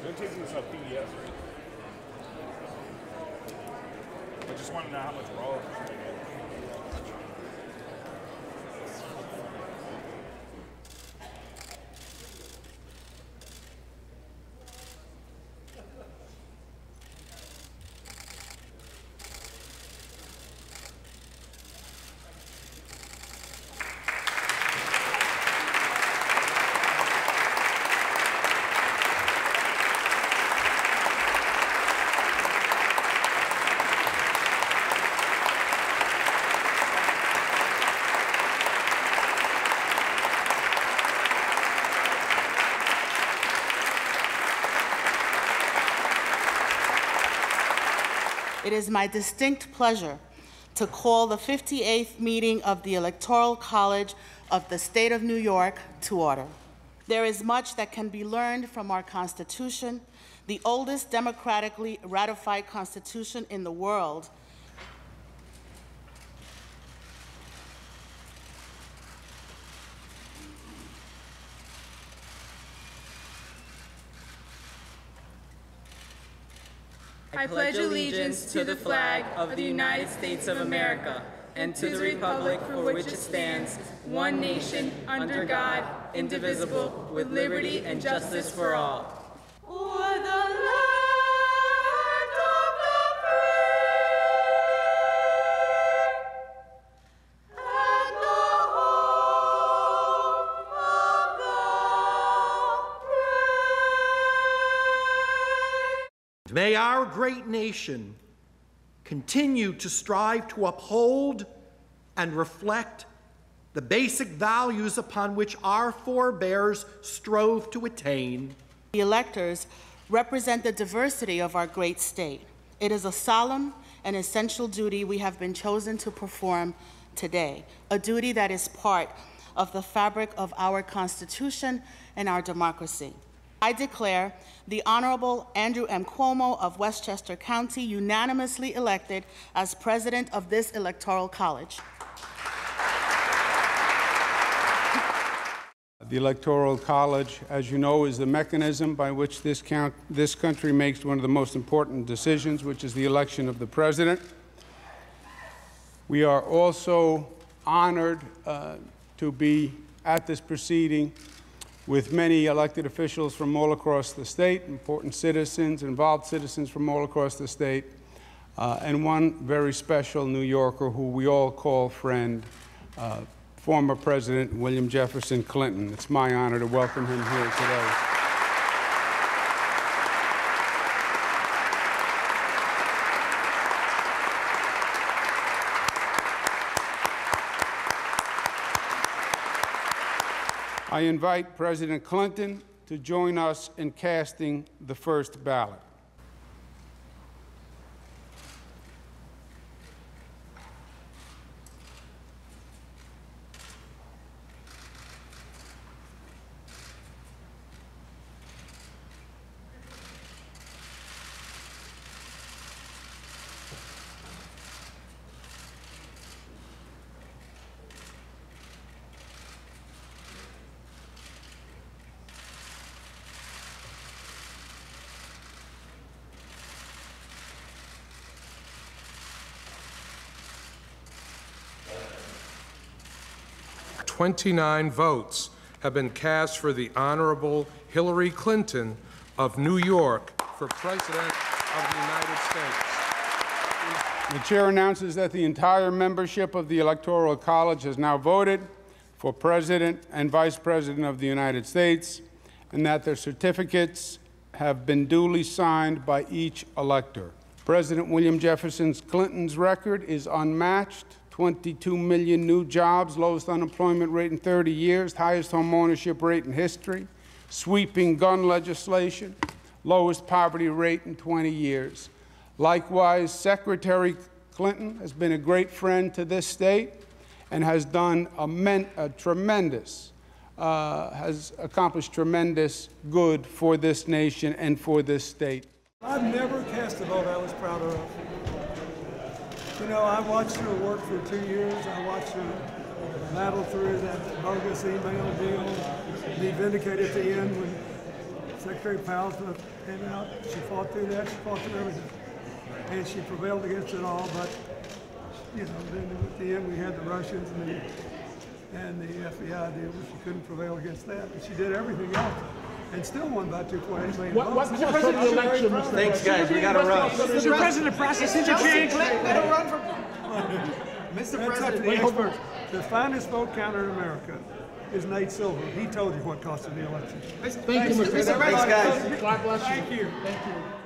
They're taking this off PDS. I just want to know how much raw should I get. It is my distinct pleasure to call the 58th meeting of the Electoral College of the State of New York to order. There is much that can be learned from our Constitution, the oldest democratically ratified Constitution in the world. I pledge allegiance to the flag of the United States of America and to the republic for which it stands, one nation, under God, indivisible, with liberty and justice for all. May our great nation continue to strive to uphold and reflect the basic values upon which our forebears strove to attain. The electors represent the diversity of our great state. It is a solemn and essential duty we have been chosen to perform today, a duty that is part of the fabric of our Constitution and our democracy. I declare the Honorable Andrew M. Cuomo of Westchester County unanimously elected as president of this Electoral College. The Electoral College, as you know, is the mechanism by which this country makes one of the most important decisions, which is the election of the president. We are also honored to be at this proceeding with many elected officials from all across the state, important citizens, involved citizens from all across the state, and one very special New Yorker who we all call friend, former President William Jefferson Clinton. It's my honor to welcome him here today. I invite President Clinton to join us in casting the first ballot. "29 votes have been cast for the Honorable Hillary Clinton of New York for President of the United States." The chair announces that the entire membership of the Electoral College has now voted for President and Vice President of the United States, and that their certificates have been duly signed by each elector. President William Jefferson Clinton's record is unmatched. 22 million new jobs, lowest unemployment rate in 30 years, highest home ownership rate in history, sweeping gun legislation, lowest poverty rate in 20 years. Likewise, Secretary Clinton has been a great friend to this state and has done has accomplished tremendous good for this nation and for this state. I've never cast a vote I was prouder of. You know, I watched her work for 2 years. I watched her battle through that bogus email deal, be vindicated at the end when Secretary Powell came out. She fought through that. She fought through everything, and she prevailed against it all. But you know, then at the end we had the Russians and the FBI deal. She couldn't prevail against that, but she did everything else. And still won by 2.8 million votes. Mr. President, the election, Thanks, guys. We got to run. Mr. President, process interchange. Let him run from Mr. That's up to President. the experts. The finest vote counter in America is Nate Silver. He told you what costed the election. Thank you, Mr. President. Thanks, guys. God bless you. Thank you. Thank you.